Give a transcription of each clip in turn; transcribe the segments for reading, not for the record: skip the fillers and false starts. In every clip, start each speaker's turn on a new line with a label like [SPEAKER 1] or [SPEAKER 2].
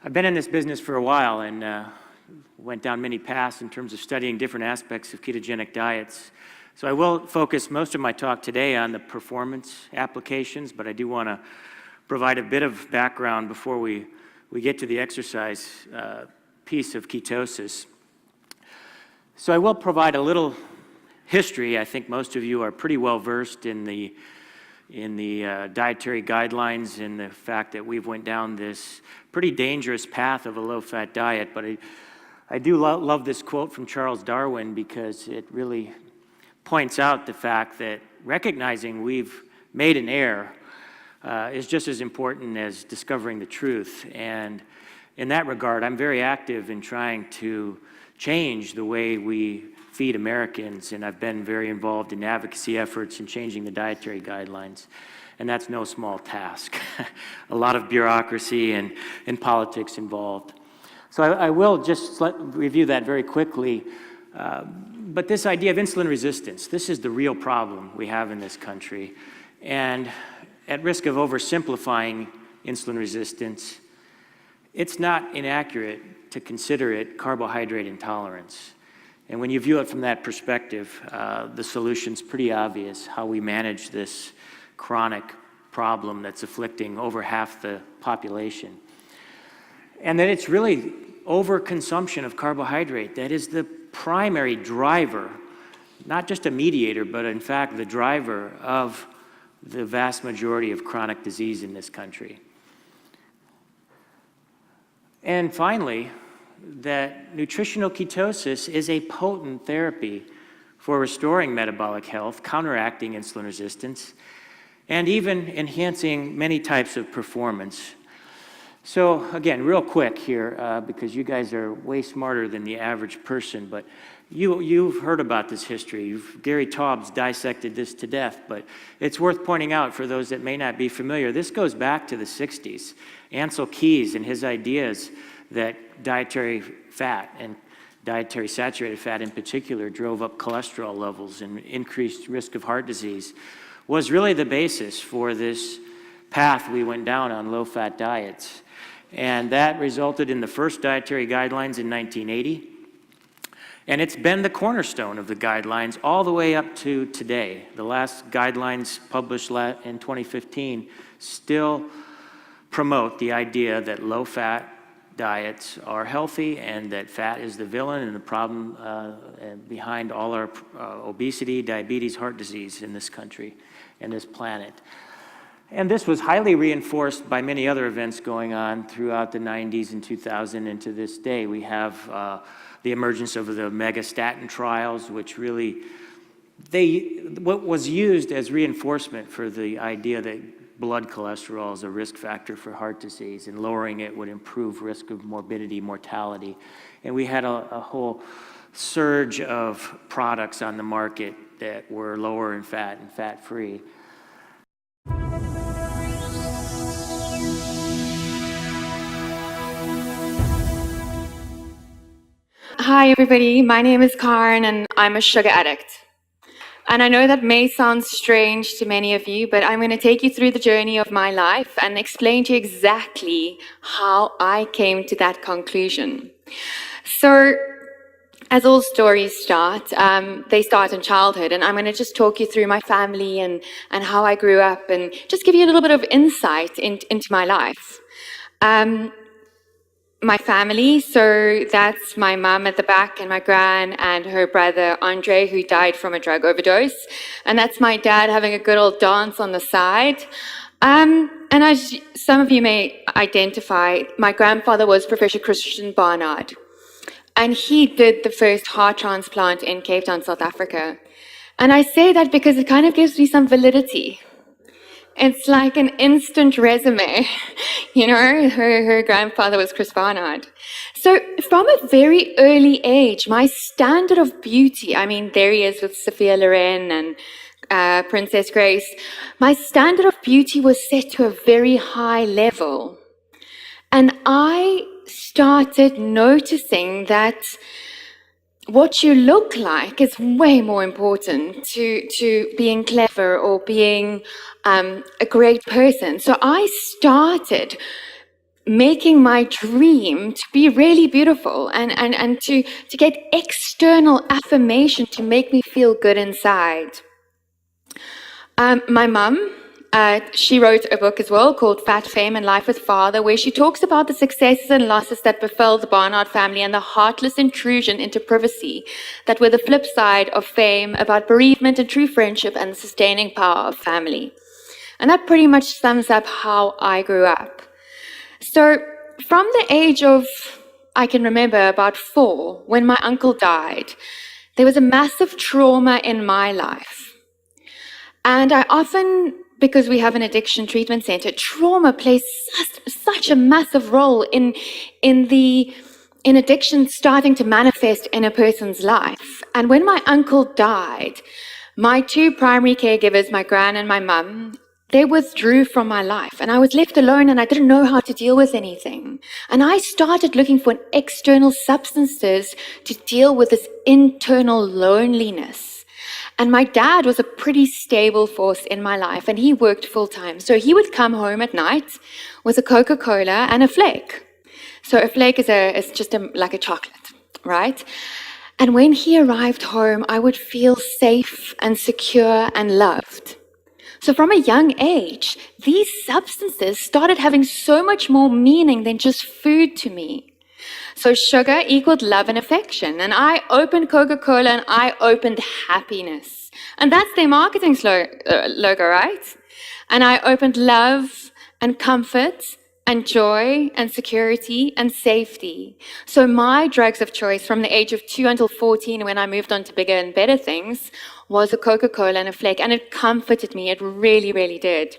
[SPEAKER 1] I've been in this business for a while and went down many paths in terms of studying different aspects of ketogenic diets. So I will focus most of my talk today on the performance applications, but I do want to provide a bit of background before we get to the exercise piece of ketosis. So I will provide a little history. I think most of you are pretty well versed in the dietary guidelines and the fact that we've went down this pretty dangerous path of a low-fat diet. But I do love this quote from Charles Darwin because it really points out the fact that recognizing we've made an error is just as important as discovering the truth. And in that regard, I'm very active in trying to change the way we feed Americans, and I've been very involved in advocacy efforts and changing the dietary guidelines, and that's no small task. A lot of bureaucracy and politics involved. So I will just review that very quickly, but this idea of insulin resistance, this is the real problem we have in this country, and at risk of oversimplifying insulin resistance, it's not inaccurate to consider it carbohydrate intolerance. And when you view it from that perspective, the solution's pretty obvious, how we manage this chronic problem that's afflicting over half the population. And that it's really overconsumption of carbohydrate that is the primary driver, not just a mediator, but in fact the driver of the vast majority of chronic disease in this country. And finally, that nutritional ketosis is a potent therapy for restoring metabolic health, counteracting insulin resistance, and even enhancing many types of performance. So again, real quick here, because you guys are way smarter than the average person, but you've heard about this history. Gary Taubes dissected this to death, but it's worth pointing out for those that may not be familiar, this goes back to the 60s. Ancel Keys and his ideas that dietary fat and dietary saturated fat in particular drove up cholesterol levels and increased risk of heart disease was really the basis for this path we went down on low-fat diets. And that resulted in the first dietary guidelines in 1980. And it's been the cornerstone of the guidelines all the way up to today. The last guidelines published in 2015 still promote the idea that low-fat diets are healthy and that fat is the villain and the problem behind all our obesity, diabetes, heart disease in this country and this planet. And this was highly reinforced by many other events going on throughout the 90s and 2000 and to this day. We have the emergence of the megastatin trials, which really, what was used as reinforcement for the idea that blood cholesterol is a risk factor for heart disease, and lowering it would improve risk of morbidity, mortality. And we had a whole surge of products on the market that were lower in fat and fat-free.
[SPEAKER 2] Hi everybody, my name is Karen and I'm a sugar addict. And I know that may sound strange to many of you, but I'm going to take you through the journey of my life and explain to you exactly how I came to that conclusion. So, as all stories start, they start in childhood, and I'm going to just talk you through my family and how I grew up and just give you a little bit of insight into my life. My family, so that's my mum at the back and my gran and her brother Andre, who died from a drug overdose, and that's my dad having a good old dance on the side. And as some of you may identify, my grandfather was Professor Christian Barnard, and he did the first heart transplant in Cape Town, South Africa. And I say that because it kind of gives me some validity. It's like an instant resume, you know, her grandfather was Chris Barnard. So from a very early age, my standard of beauty, I mean, there he is with Sophia Loren and Princess Grace, my standard of beauty was set to a very high level. And I started noticing that what you look like is way more important to being clever or being a great person. So I started making my dream to be really beautiful and to get external affirmation to make me feel good inside. My mum, she wrote a book as well called Fat Fame and Life with Father, where she talks about the successes and losses that befell the Barnard family and the heartless intrusion into privacy that were the flip side of fame, about bereavement and true friendship and the sustaining power of family. And that pretty much sums up how I grew up. So from the age of, I can remember, about 4, when my uncle died, there was a massive trauma in my life. And I often, because we have an addiction treatment center, trauma plays such a massive role in addiction starting to manifest in a person's life. And when my uncle died, my 2 primary caregivers, my gran and my mum, they withdrew from my life, and I was left alone, and I didn't know how to deal with anything. And I started looking for external substances to deal with this internal loneliness. And my dad was a pretty stable force in my life, and he worked full time. So he would come home at night with a Coca-Cola and a flake. So a flake is just like a chocolate, right? And when he arrived home, I would feel safe and secure and loved. So from a young age, these substances started having so much more meaning than just food to me. So sugar equaled love and affection. And I opened Coca-Cola and I opened happiness. And that's their marketing logo, right? And I opened love and comfort and joy and security and safety. So my drugs of choice from the age of 2 until 14, when I moved on to bigger and better things, was a Coca-Cola and a flake. And it comforted me. It really, really did.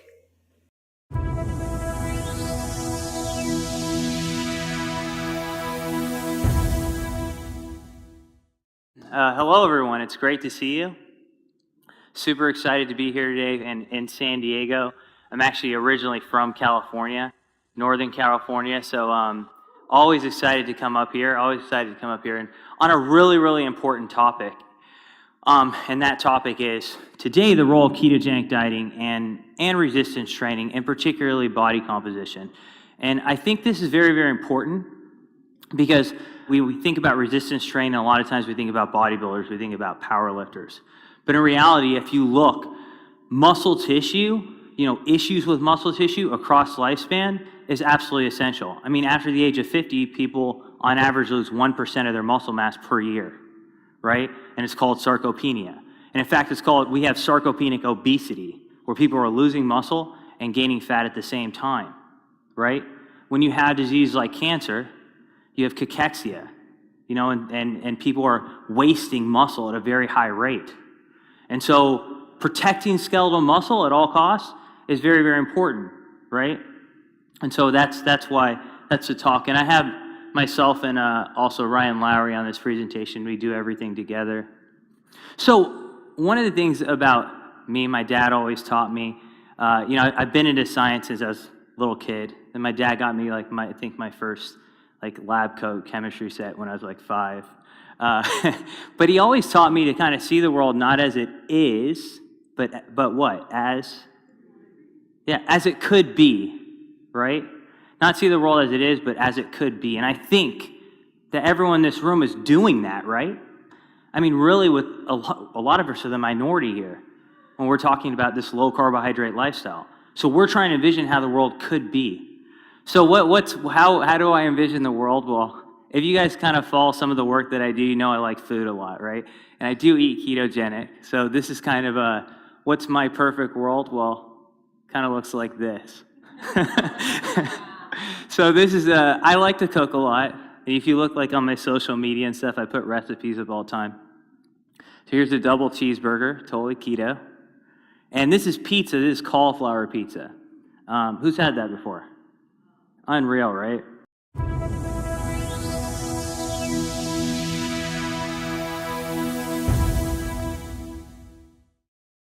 [SPEAKER 3] Hello, everyone. It's great to see you. Super excited to be here today in San Diego. I'm actually originally from California, Northern California, so always excited to come up here, and on a really, really important topic. And that topic is, today, the role of ketogenic dieting and resistance training, and particularly body composition. And I think this is very, very important because we think about resistance training, a lot of times we think about bodybuilders, we think about power lifters. But in reality, if you look, muscle tissue, issues with muscle tissue across lifespan is absolutely essential. I mean, after the age of 50, people on average lose 1% of their muscle mass per year, right? And it's called sarcopenia. And in fact, we have sarcopenic obesity, where people are losing muscle and gaining fat at the same time, right? When you have diseases like cancer, you have cachexia, and people are wasting muscle at a very high rate. And so protecting skeletal muscle at all costs is very, very important, right? And so that's the talk. And I have myself and also Ryan Lowry on this presentation. We do everything together. So one of the things about me, my dad always taught me, I've been into science since I was a little kid. And my dad got me my first lab coat chemistry set when I was 5. But he always taught me to kind of see the world not as it is, but what? As it could be, right? Not see the world as it is, but as it could be. And I think that everyone in this room is doing that, right? I mean, really, with a lot of us are the minority here when we're talking about this low carbohydrate lifestyle. So we're trying to envision how the world could be. So how do I envision the world? Well, if you guys kind of follow some of the work that I do, I like food a lot, right? And I do eat ketogenic. So this is kind of what's my perfect world? Well, kind of looks like this. So this is, I like to cook a lot. If you look on my social media and stuff, I put recipes up all the time. So here's a double cheeseburger, totally keto. And this is pizza. This is cauliflower pizza. Who's had that before? Unreal, right?